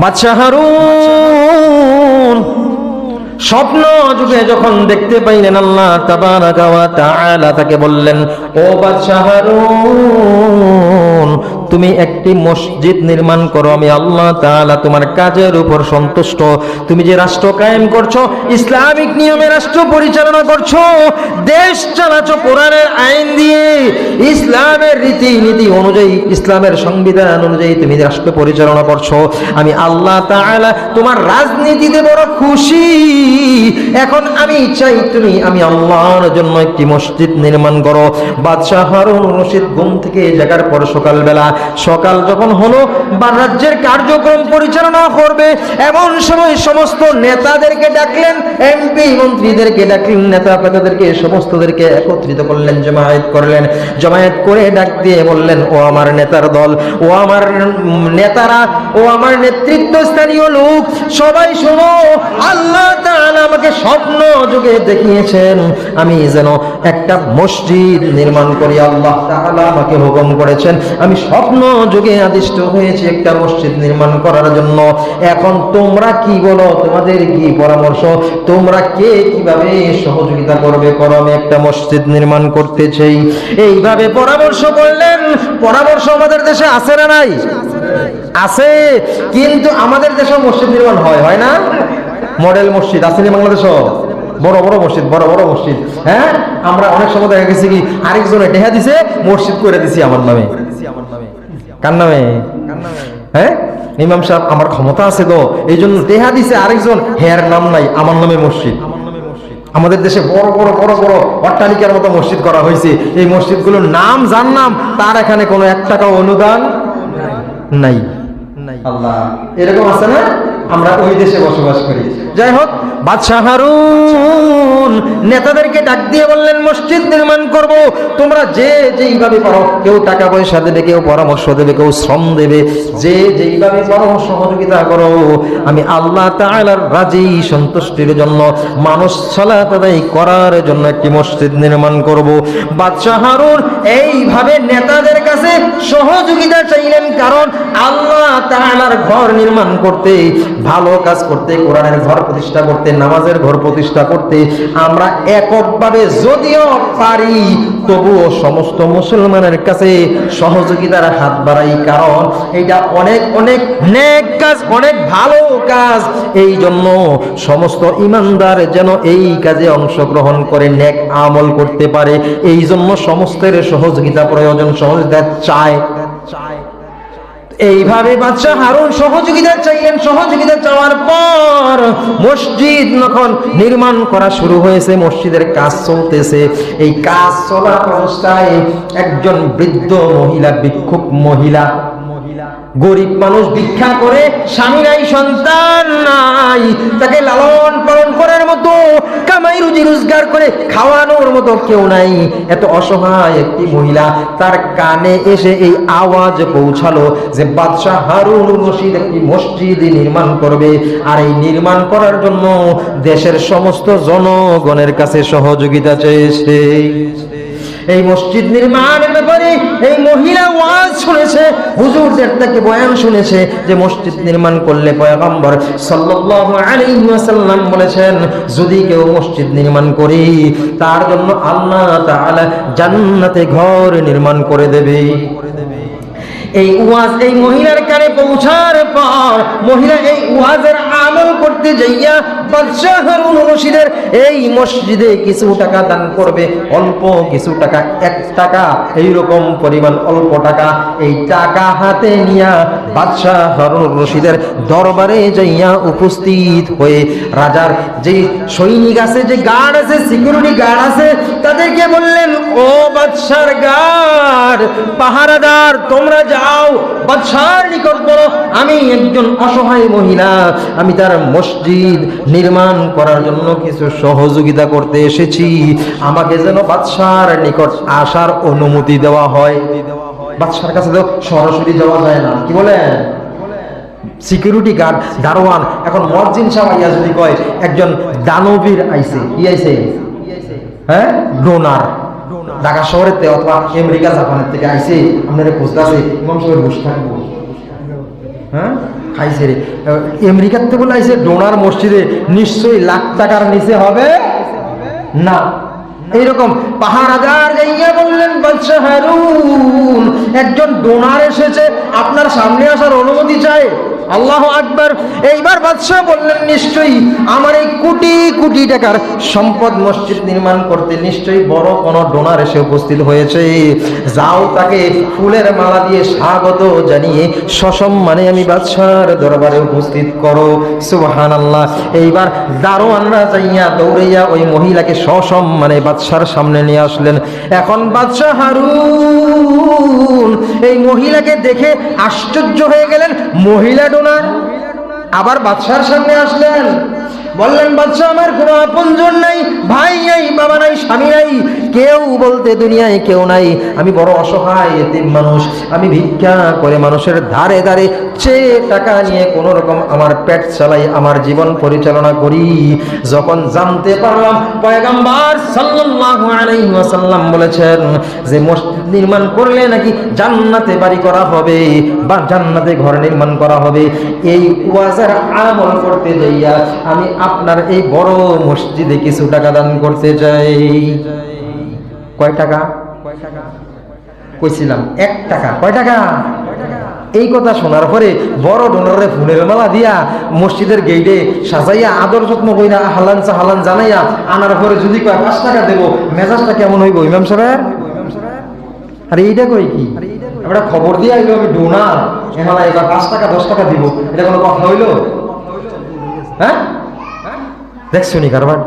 বাদশা হারুন স্বপ্ন যুগে যখন দেখতে পাইলেন আল্লাহ তাবারাকা ওয়া তাআলা তাকে বললেন, ও বাদশা হারুন, তুমি একটি মসজিদ নির্মাণ করো, আমি আল্লাহ তাআলা তোমার কাজের উপর সন্তুষ্ট। তুমি যে রাষ্ট্র কায়েম করছো, ইসলামিক নিয়মে রাষ্ট্র পরিচালনা করছো, দেশ চালাচ্ছো কোরআনের আইন দিয়ে, ইসলামের রীতিনীতি অনুযায়ী, ইসলামের সংবিধান অনুযায়ী তুমি রাষ্ট্র পরিচালনা করছো। আমি আল্লাহ তাআলা তোমার রাজনীতিতে বড় খুশি। এখন আমি চাই আমি আল্লাহর জন্য একটি মসজিদ নির্মাণ করো। বাদশাহ হারুন রশিদ ঘুম থেকে জাগার পর সকাল যখন হলো বা রাজ্যের কার্যক্রম পরিচালনা করবে, এমন সময় সমস্ত নেতাদেরকে ডাকলেন, এমপি মন্ত্রীদেরকে ডাকলেন, নেতা পেতাদেরকে সমস্তদেরকে একত্রিত করলেন, জমায়েত করে ডাক দিয়ে বললেন, ও আমার নেতার দল, ও আমার নেতারা, ও আমার নেতৃত্বস্থানীয় লোক, সবাই শোনো, আল্লাহ তাআলা আমাকে স্বপ্ন যুগে দেখিয়েছেন আমি যেন একটা মসজিদ নির্মাণ করি। আল্লাহ তাআলা আমাকে হুকুম করেছেন, আমি স্বপ্ন যুগে আদিষ্ট হয়েছি একটা মসজিদ নির্মাণ করার জন্য। এখন তোমরা কি বলো, তোমাদের কি পরামর্শ, তোমরা কে কিভাবে সহযোগিতা করবে, করো, আমি একটা মসজিদ নির্মাণ করতে চাই। এইভাবে পরামর্শ করলেন। পরামর্শ আমাদের দেশে আছে না নাই? আছে, কিন্তু আমাদের দেশে মসজিদ নির্মাণ হয় না? মডেল মসজিদ আসেনি বাংলাদেশও, বড় বড় মসজিদ। হ্যাঁ, আমরা অনেক সময় দেখা গেছে কি আরেকজনে টেহা দিছে, মসজিদ করে দিছি আমার নামে। কার নামে? হ্যাঁ, ইমাম সাহেব আমার ক্ষমতা আছে তো, এই জন্য টেহা দিছে আরেকজন, হেয়ার নাম নাই, আমার নামে মসজিদ। আমাদের দেশে বড় বড় অট্টালিকার মতো মসজিদ করা হয়েছে। এই মসজিদগুলোর নাম যার নাম, তার এখানে কোনো 1 টাকাও অনুদান নাই। আল্লাহ, এরকম আছে না? আমরা ওই দেশে বসবাস করি। যাই হোক, বাদশা হারুন নেতাদেরকে ডাক দিয়ে বললেন, মসজিদ নির্মাণ করব, তোমরা যে যেইভাবে পারো, কেউ টাকা পয়সা দেবে, কেউ পরামর্শ দেবে, কেউ শ্রম দেবে, যে যেইভাবে পারো সহযোগিতা করো। আমি আল্লাহ তাআলার রাজি সন্তুষ্টির জন্য, মানুষ সালাত আদায় করার জন্য একটি মসজিদ নির্মাণ করব। বাদশা হারুন এইভাবে নেতাদের কাছে সহযোগিতা চাইলেন, কারণ আল্লাহ তাআলার ঘর নির্মাণ করতে, ভালো কাজ করতে, কোরআনের ঘর প্রতিষ্ঠা করতে, নামাজের ঘর প্রতিষ্ঠা করতে আমরা এককভাবে যদিও পারি, তবুও সমস্ত মুসলমানের কাছে সহযোগিতার হাত বাড়াই, কারণ এটা অনেক অনেক নেক কাজ, অনেক ভালো কাজ। এই জন্য সমস্ত ঈমানদার যেন এই কাজে অংশগ্রহণ করে নেক আমল করতে পারে, এই জন্য সমস্তের সহযোগিতা প্রয়োজন, সহযোগিতা চায়। এইভাবে বাদশা হারুন সহযোগিতা চাইলেন। সহযোগিতা চাওয়ার পর মসজিদ যখন নির্মাণ করা শুরু হয়েছে, মসজিদের কাজ চলতেছে। এই কাজ চলা অবস্থায় একজন বৃদ্ধ মহিলা, ভিক্ষুক মহিলা, গরিব মানুষ, ভিক্ষা করে, স্বামী নাই, সন্তান নাই, তাকে লালন পালন করার মতো, কামাই রুজি রোজগার করে খাওয়ানোর মতো কেউ নাই। এত অসহায় একটি মহিলা, তার কানে এসে এই আওয়াজ পৌঁছালো যে বাদশা হারুন রশিদ একটি মসজিদ নির্মাণ করবে, আর এই নির্মাণ করার জন্য দেশের সমস্ত জনগণের কাছে সহযোগিতা চেয়েছে। এই মসজিদ নির্মাণের ব্যাপারে এই মহিলা ওয়াজ শুনেছে, হুজুরদের থেকে বয়ান শুনেছে যে মসজিদ নির্মাণ করলে পয়গম্বর সাল্লাল্লাহু আলাইহি ওয়াসাল্লাম বলেছেন, যদি কেউ মসজিদ নির্মাণ করে তার জন্য আল্লাহ তাআলা জান্নাতে ঘর নির্মাণ করে দেবে। এই ওয়াজ এই মহিলার কানে পৌঁছার পর মহিলা এই ওয়াজের আমল করতে যাইয়া বাদশা হারুন রশিদের এই মসজিদে কিছু টাকা দান করবে, অল্প কিছু টাকা, 1 টাকা, এইরকম পরিমাণ অল্প টাকা। এই টাকা হাতে নিয়া বাদশা হারুন রশিদের দরবারে যাইয়া উপস্থিত হয়ে রাজার যে সৈনিক আছে, যে গার্ড আছে, সিকিউরিটি গার্ড আছে, তাদেরকে বললেন, ও বাদশার গার্ড, পাহারাদার, তোমরা যাও, বাদশার নিকট বলো, আমি একজন অসহায় মহিলা, আমি তার মসজিদ নির্মাণ করার জন্য কিছু সহযোগিতা করতে এসেছি, আমাকে যেন বাদশার নিকট আসার অনুমতি দেওয়া হয়। বাদশার কাছে তো সরাসরি যাওয়া যায় না, কি বলেন? সিকিউরিটি গার্ড, দারোয়ান। এখন মুয়াজ্জিন সাহেব আইয়া যদি কয় একজন দানবীর আইছে, কি আইছে? হ্যাঁ, ডোনার, ঢাকা শহরের থেকে অথবা আমেরিকা জাপানের থেকে আইছে, আপনারা খুঁজতে আছে, ইমাম সাহেবের বসে থাকবো, হ্যাঁ খাইছে রে, আমেরিকার থেকে বলে আইছে ডোনার মসজিদে, নিশ্চয়ই লাখ টাকার নিচে হবে না। এইরকম পাহারাদার যাইয়া বললেন বাদশা হারুন, একজন ডোনার এসেছে, আপনার সামনে আসার অনুমতি চাই। আল্লাহু আকবার। এইবার বাদশা বললেন, নিশ্চয়ই আমার এই কোটি কোটি টাকার সম্পদ মসজিদ নির্মাণ করতে নিশ্চয়ই বড় কোনো ডোনার এসে উপস্থিত হয়েছে, যাও তাকে ফুলের মালা দিয়ে স্বাগত জানিয়ে সসম্মানে আমি বাদশার দরবারে উপস্থিত করো। সুবহানাল্লাহ। এইবার দারোয়ানরা যাইয়া দৌড়াইয়া ওই মহিলাকে সসম্মানে বাদশার সামনে নিয়ে আসলেন। এখন বাদশা হারুন এই মহিলাকে দেখে আশ্চর্য হয়ে গেলেন, মহিলা ডোনার, আবার বাদশার সামনে আসলেন, বললেন বাদশা আমার কোনো আপনজন নাই, ভাই নাই, বাবা নাই, স্বামী নাই, কেউ বলতে দুনিয়ায় কেউ নাই, আমি বড় অসহায় এতিম মানুষ, আমি ভিক্ষা করে মানুষের ধারে ধারে চেয়ে টাকা নিয়ে কোন রকম আমার পেট চালাই, আমার জীবন পরিচালনা করি। যখন জানতে পারলাম পয়গম্বর সাল্লাল্লাহু আলাইহি ওয়াসাল্লাম বলেছেন যে মসজিদ নির্মাণ করলে নাকি জান্নাতে বাড়ি করা হবে বা জান্নাতে ঘর নির্মাণ করা হবে, এই ওয়াজের আমল করতে যাইয়া আমি আপনার এই বড় মসজিদে কিছু টাকা দান করতে চাই। কয় টাকা কইছিলাম? 1 টাকা। কয় টাকা? এই কথা শোনার পরে বড় ডোনারে ফুলের মালা দিয়া মসজিদের গেইটে সাজাইয়া আদর যত্ন কইরা হালান হালান জানাইয়া আনার পরে যদি কয় 5 টাকা দেব, মেজাজটা কেমন হইব ইমাম সাহেব? আরে এইটা কই কি, আমরা খবর দিয়ে আইলো আমি ডোনার, এখানে এবার 5 টাকা 10 টাকা দিব, এটা কোনো কথা হইলো? হ্যাঁ দেখছো নি কারবার?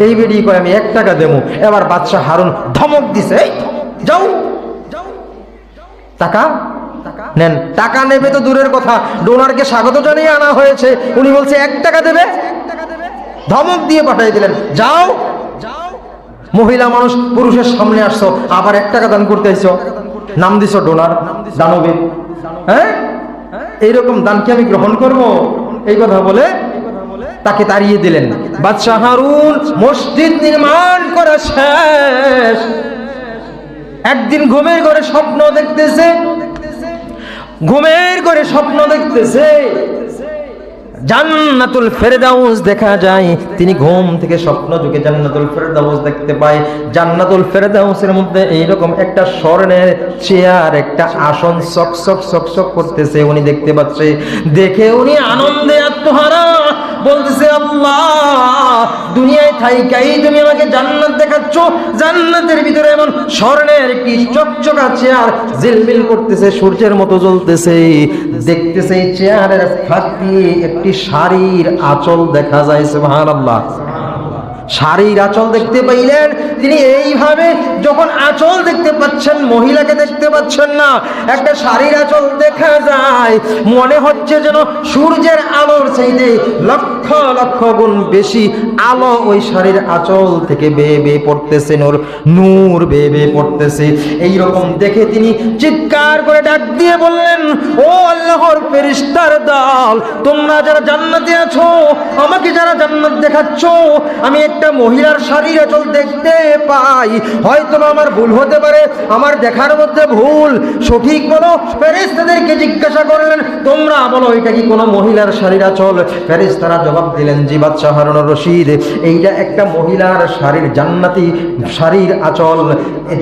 এই বেরিয়ে কয় আমি 1 টাকা দেবো। এবার বাদশা হারুন ধমক দিছে, যাও টাকা নেন। টাকা নেবে তো দূরের কথা, ডোনারকে স্বাগত জানিয়ে আনা হয়েছে, উনি বলছে 1 টাকা দেবে, ধমক দিয়ে পাঠিয়ে দিলেন, যাও। মহিলা মানুষ পুরুষের সামনে আসছো, আবার 1 টাকা দান করতে আইছো, নাম দিছো ডোনার, দানবে। হ্যাঁ এইরকম দান কি আমি গ্রহণ করব? এই কথা বলে তাকে তাড়িয়ে দিলেন। বাদশা হারুন মসজিদ নির্মাণ করা শেষ, একদিন ঘুমের ঘরে স্বপ্ন দেখতেছে, ঘুমের ঘরে স্বপ্ন দেখতেছে জান্নাতুল ফেরদাউস দেখা যায়। তিনি ঘুম থেকে স্বপ্ন যুগে জান্নাতুল ফেরদাউস দেখতে পায়। জান্নাতুল ফেরদাউসের মধ্যে এইরকম একটা স্বর্ণের চেয়ার, একটা আসন চকচক চকচক করতেছে, উনি দেখতে পাচ্ছে। দেখে উনি আনন্দে আত্মহারা, বলতেছে আল্লাহ, দুনিয়ায় থাইকাই তুমি আমাকে জান্নাত দেখাচ্ছ, জান্নাতের ভিতরে এমন স্বর্ণের একটি চকচকা চেয়ার ঝিলমিল করতেছে, সূর্যের মতো জ্বলতেছে। দেখতেছে এই চেয়ারের ফাঁক দিয়ে একটি শাড়ির আঁচল দেখা যায়। সুবহানাল্লাহ। শাড়ির আঁচল দেখতে পাইলেন তিনি। এইভাবে যখন আঁচল দেখতে পাচ্ছেন, মহিলাকে দেখতে পাচ্ছেন না, একটা শাড়ির আঁচল দেখা যায়, মনে হচ্ছে যেন সূর্যের আলোর চাইতে লক্ষ লক্ষ গুণ বেশি আলো ওই শাড়ির আঁচল থেকে বেয়ে বেয়ে পড়তেছে, নূর বেয়ে বেয়ে পড়তেছে। এইরকম দেখে তিনি চিৎকার করে ডাক দিয়ে বললেন, ও আল্লাহর ফেরেশতার দল, তোমরা যারা জান্নাতে আছো, আমাকে যারা জান্নাত দেখাচ্ছ, আমি একটা মহিলার শাড়ির আঁচল দেখতে পাই, হয়তো আমার ভুল হতে পারে, আমার দেখার মধ্যে ভুল, সঠিক বলো। ফেরেশতাদেরকে জিজ্ঞাসা করলেন, তোমরা বলো এটা কি কোনো মহিলার শাড়ির আঁচল? ফেরেশতারা জবাব দিলেন, জি বাদশা হারুন রশিদ, এইটা একটা মহিলার শাড়ির, জান্নাতি শাড়ির আঁচল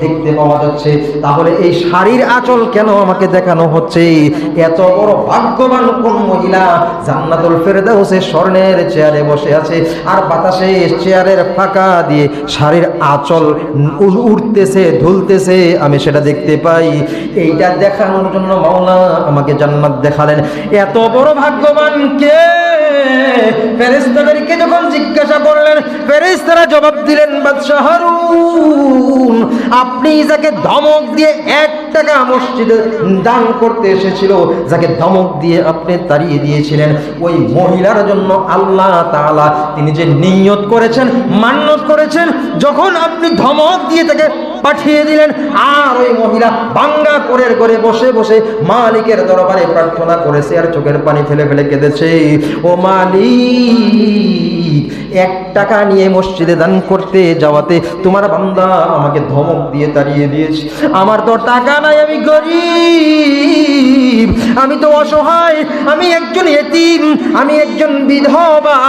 দেখতে পাওয়া যাচ্ছে। তাহলে এই শাড়ির আঁচল কেন আমাকে দেখানো হচ্ছে? এত বড় ভাগ্যবান কোন মহিলা জান্নাতুল ফেরদাউসে স্বর্ণের চেয়ারে বসে আছে, আর বাতাসে চেয়ারের ফাঁকা দিয়ে শাড়ির আঁচল উড়তেছে, ঝুলতেছে, আমি সেটা দেখতে পাই। এইটা দেখানোর জন্য মাওলা আমাকে জান্নাত দেখালেন। এত বড় ভাগ্যবান কে? ফেরেশতাদেরকে যখন জিজ্ঞাসা করলেন, ফেরেশতারা জবাব দিলেন, বাদশা হারুন, আপনি যাকে ধমক দিয়ে 1 টাকা মসজিদে দান করতে এসেছিল, যাকে ধমক দিয়ে আপনি তাড়িয়ে দিয়েছিলেন, ওই মহিলার জন্য আল্লাহ তাআলা তিনি যে নিয়ত করেছেন, মান্যত করেছেন, যখন আপনি ধমক দিয়ে তাকে পাঠিয়ে দিলেন, আর ওই মহিলা ভাঙ্গা কোরের করে বসে বসে মালিকের দরবারে প্রার্থনা করেছে আর চোখের পানি ফেলে ফেলে কেঁদেছে, ও মালিক, 1 টাকা নিয়ে মসজিদে দান করতে যাওয়াতে তোমার বান্দা আমাকে ধমক দিয়ে তাড়িয়ে দিয়েছে। আমার তো টাকা নাই, আমি গরিব, আমি তো অসহায়, আমি একজন এতিম, আমি একজন বিধবা,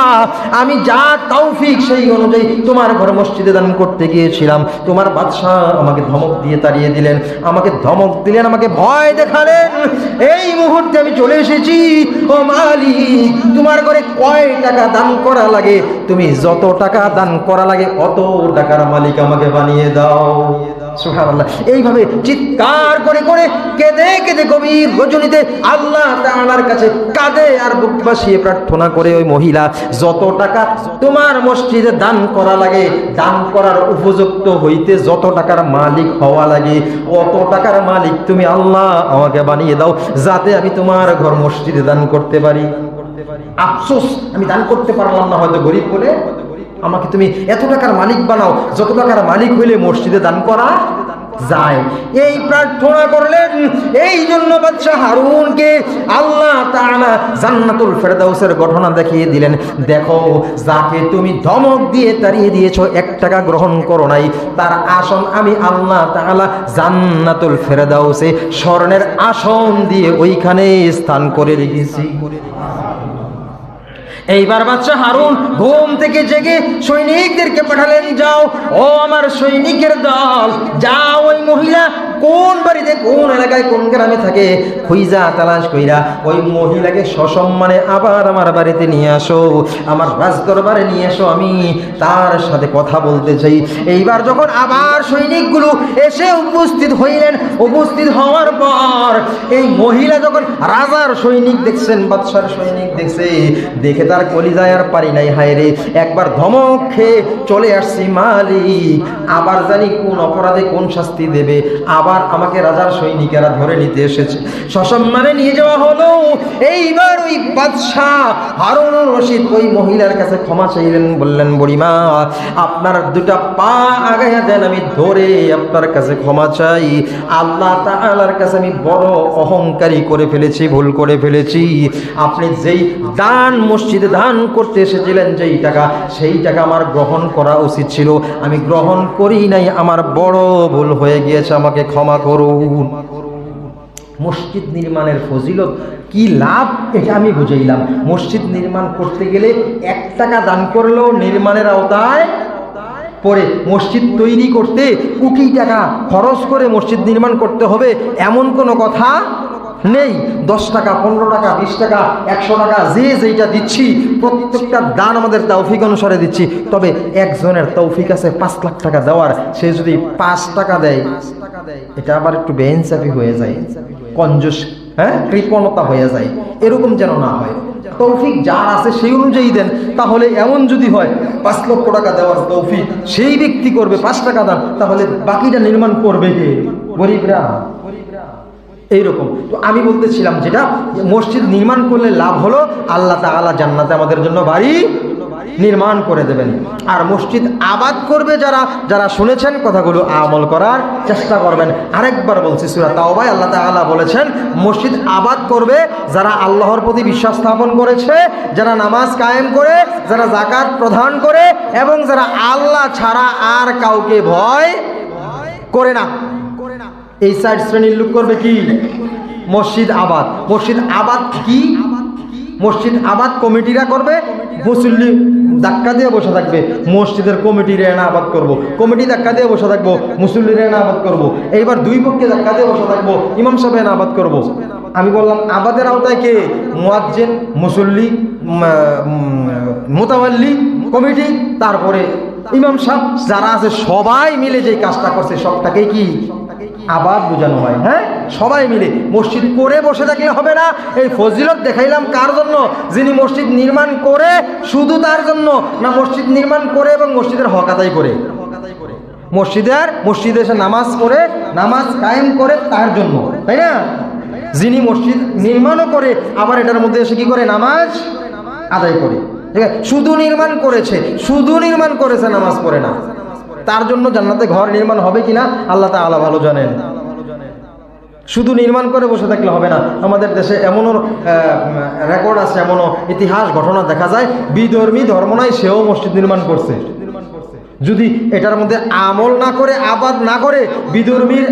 আমি যা তৌফিক সেই অনুযায়ী তোমার ঘরে মসজিদে দান করতে গিয়েছিলাম, তোমার বাদশাহ আমাকে ধমক দিয়ে তাড়িয়ে দিলেন, আমাকে ধমক দিলেন, আমাকে ভয় দেখালেন। এই মুহূর্তে আমি চলে এসেছি। ও মালিক, তোমার ঘরে কয় টাকা দান করা লাগে, তুমি যত টাকা দান করা লাগে অত টাকার মালিক আমাকে বানিয়ে দাও। সুবহানাল্লাহ। এইভাবে চিৎকার করে করে কেঁদে কেঁদে গভীর রজনীতে আল্লাহ তাআলার কাছে কাঁদে আর বুক ভাসিয়ে প্রার্থনা করে ওই মহিলা, যত টাকা তোমার মসজিদে দান করা লাগে, দান করার উপযুক্ত হইতে যত টাকার মালিক হওয়া লাগে অত টাকার মালিক তুমি আল্লাহ আমাকে বানিয়ে দাও, যাতে আমি তোমার ঘর মসজিদে দান করতে পারি। আফসোস, আমি দান করতে পারলাম না, হয়তো গরিব বলে, আমাকে তুমি এত টাকার মালিক বানাও যত টাকার মালিক হইলে মসজিদে দান করা যায়। এই প্রার্থনা করলেন। এই জন্য বাদশা হারুনকে আল্লাহ তাআলা জান্নাতুল ফেরদাউসের ঘটনা দেখিয়ে দিলেন। দেখো, যাকে তুমি ধমক দিয়ে তাড়িয়ে দিয়েছো, 1 টাকা গ্রহণ করো নাই, তার আসন আমি আল্লাহ তাআলা জান্নাতুল ফেরদাউসে স্বর্ণের আসন দিয়ে ওইখানে স্থান করে রেখেছি। এইবার বাদশা হারুন ঘুম থেকে জেগে সৈনিকদেরকে পাঠালেন, যাও ও আমার সৈনিকের দল, যাও ওই মহিলা কোন বাড়িতে, কোন এলাকায়, কোন গ্রামে থাকে, খুঁজা তালাশ কইরা ওই মহিলাকে সসম্মানে আবার আমার বাড়িতে নিয়ে আসো, আমার রাজদরবারে নিয়ে আসো, আমি তার সাথে কথা বলতে চাই। এইবার যখন আবার সৈনিকগুলো এসে উপস্থিত হইলেন, উপস্থিত হওয়ার পর এই মহিলা যখন রাজার সৈনিক দেখছেন, বাদশার সৈনিক দেখছে, দেখে তার কলিজায় আর পারি নাই, হায় রে, একবার ধমক খেয়ে চলে আসছি মালিক, আবার জানি কোন অপরাধে কোন শাস্তি দেবে, আবার আমাকে রাজার সৈনিকেরা ধরে নিতে এসেছে, সসম্মানে নিয়ে যাওয়া হলো। এইবার ওই বাদশাহ হারুনুর রশিদ ওই মহিলার কাছে ক্ষমা চাইলেন, বললেন, বুড়িমা আপনার 2টা পা আগাইয়া দেন, আমি ধরে আপনার কাছে ক্ষমা চাই, আল্লাহ তাআলার কাছে আমি বড় অহংকারী করে ফেলেছি, ভুল করে ফেলেছি, আপনি যেই দান মসজিদে দান করতে এসেছিলেন যেই টাকা, সেই টাকা আমার গ্রহণ করা উচিত ছিল, আমি গ্রহণ করি নাই, আমার বড় ভুল হয়ে গিয়েছে, আমাকে ক্ষমা করুন। মসজিদ নির্মাণের ফজিলত কি লাভ এটা আমি বুঝাইলাম। মসজিদ নির্মাণ করতে গেলে 1 টাকা দান করলেও নির্মাণের আওতায় পরে, মসজিদ তৈরি করতে কোটি টাকা খরচ করে মসজিদ নির্মাণ করতে হবে এমন কোনো কথা নেই। 10 টাকা, 15 টাকা, 20 টাকা, 100 টাকা, যে যেটা দিচ্ছি প্রত্যেকটা দান আমাদের তৌফিক অনুসারে দিচ্ছি। তবে একজনের তৌফিক আছে 5 লাখ টাকা দেওয়ার, সে যদি 5 টাকা দেয় এটা আবার একটু বেইনসাফি হয়ে যায়, কঞ্জুস, কৃপণতা হয়ে যায়, এরকম যেন না হয়। তৌফিক যার আছে সেই অনুযায়ী দেন। তাহলে এমন যদি হয় 5 লক্ষ টাকা দেওয়ার তৌফিক সেই ব্যক্তি করবে, 5 টাকা দান, তাহলে বাকিটা নির্মাণ করবে কে? গরিবরা। এইরকম তো আমি বলতেছিলাম, যেটা মসজিদ নির্মাণ করলে লাভ হলো আল্লাহ তাআলা জান্নাতে আমাদের জন্য বাড়ি নির্মাণ করে দেবেন। আর মসজিদ আবাদ করবে যারা, যারা শুনেছেন কথাগুলো আমল করার চেষ্টা করবেন। আরেকবার বলছি, সূরা তাওবায় আল্লাহ তাআলা বলেছেন মসজিদ আবাদ করবে যারা আল্লাহর প্রতি বিশ্বাস স্থাপন করেছে, যারা নামাজ কায়েম করে, যারা যাকাত প্রদান করে, এবং যারা আল্লাহ ছাড়া আর কাউকে ভয় করে না। এই 4 শ্রেণীর লোক করবে কি? মসজিদ আবাদ। মসজিদ আবাদ কি? মসজিদ আবাদ কমিটিরা করবে, মুসল্লি ধাক্কা দিয়ে বসে থাকবে, মসজিদের কমিটিরা এনে আবাদ করব, কমিটি ধাক্কা দিয়ে বসে থাকবো, মুসল্লিরা এনে আবাদ করব, এইবার 2 পক্ষে ধাক্কা দিয়ে বসে থাকবো, ইমাম সাহেব এনে আবাদ করব। আমি বললাম আবাদের আওতায় কে? মুয়াজ্জিন, মুসল্লি, মুতাওয়াল্লি, কমিটি, তারপরে ইমাম সাহেব, যারা আছে সবাই মিলে যে কাজটা করছে সবটাকেই কি আবাদ বোঝানো হয়। সবাই মিলে মসজিদ করে বসে থাকলে হবে না। এই ফজিলত দেখাইলাম কার জন্য? যিনি মসজিদ নির্মাণ করে শুধু তার জন্য না, মসজিদ নির্মাণ করে এবং মসজিদের হক আদায় করে, মসজিদে এসে নামাজ করে, নামাজ কায়েম করে তার জন্য, তাই না? যিনি মসজিদ নির্মাণও করে আবার এটার মধ্যে এসে কি করে? নামাজ আদায় করে। ঠিক আছে, শুধু নির্মাণ করেছে, নামাজ পড়ে না, তার জন্য জান্নাতে ঘর নির্মাণ হবে কিনা আল্লাহ তাআলা ভালো জানেন। শুধু নির্মাণ করে বসে থাকলে হবে না। আমাদের দেশে এমনও রেকর্ড আছে, এমনও ইতিহাস ঘটনা দেখা যায়, বিধর্মী ধর্ম নাই সেও মসজিদ নির্মাণ করছে। যদি এটার মধ্যে আমল না করে, আবাদ না করে, বিধর্মীর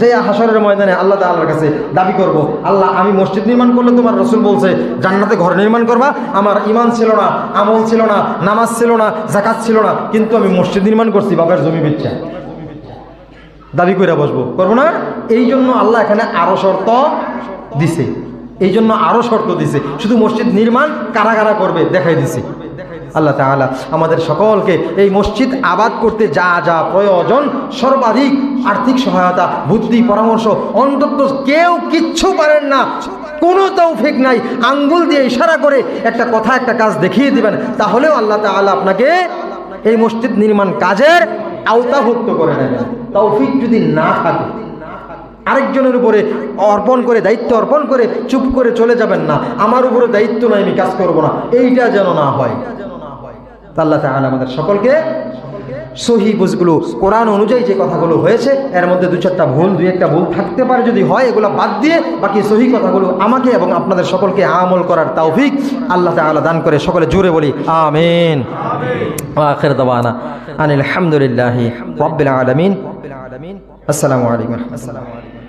যে হাসরের ময়দানে আল্লাহ তাআলার কাছে দাবি করব, আল্লাহ আমি মসজিদ নির্মাণ করলে তোমার রাসূল বলছে জান্নাতে ঘর নির্মাণ করবা, আমার ঈমান ছিল না, আমল ছিল না, নামাজ ছিল না, যাকাত ছিল না, কিন্তু আমি মসজিদ নির্মাণ করছি বাবার জমি বেচা, দাবি করে বসবো, করবো না? এই জন্য আল্লাহ এখানে আরো শর্ত দিছে, এই জন্য আরো শর্ত দিছে। শুধু মসজিদ নির্মাণ কারা কারা করবে দেখাই দিছে। আল্লাহ তাআলা আমাদের সকলকে এই মসজিদ আবাদ করতে যা যা প্রয়োজন সর্বাধিক আর্থিক সহায়তা, বুদ্ধি, পরামর্শ, অন্তত কেউ কিচ্ছু পারেন না, কোনো তৌফিক নাই, আঙ্গুল দিয়ে ইশারা করে একটা কথা একটা কাজ দেখিয়ে দিবেন, তাহলেও আল্লাহ তাআলা আপনাকে এই মসজিদ নির্মাণ কাজের আওতাভুক্ত করে নেবেন। তৌফিক যদি না থাকে, আরেকজনের উপরে অর্পণ করে, দায়িত্ব অর্পণ করে চুপ করে চলে যাবেন না, আমার উপরে দায়িত্ব নাই আমি কাজ করব না, এইটা যেন না হয়। আল্লাহ তাআলা আমাদের সকলকে সহি বুঝগুলো, কোরআন অনুযায়ী যে কথাগুলো হয়েছে এর মধ্যে দুই একটা ভুল থাকতে পারে, যদি হয় এগুলো বাদ দিয়ে বাকি সহি কথাগুলো আমাকে এবং আপনাদের সকলকে আমল করার তৌফিক আল্লাহ তাআলা দান করে। সকলে জোরে বলি আমিন। ওয়া আখির দাওয়ানা আনিল হামদুলিল্লাহি রাব্বিল আলামিন। আসসালামু আলাইকুম।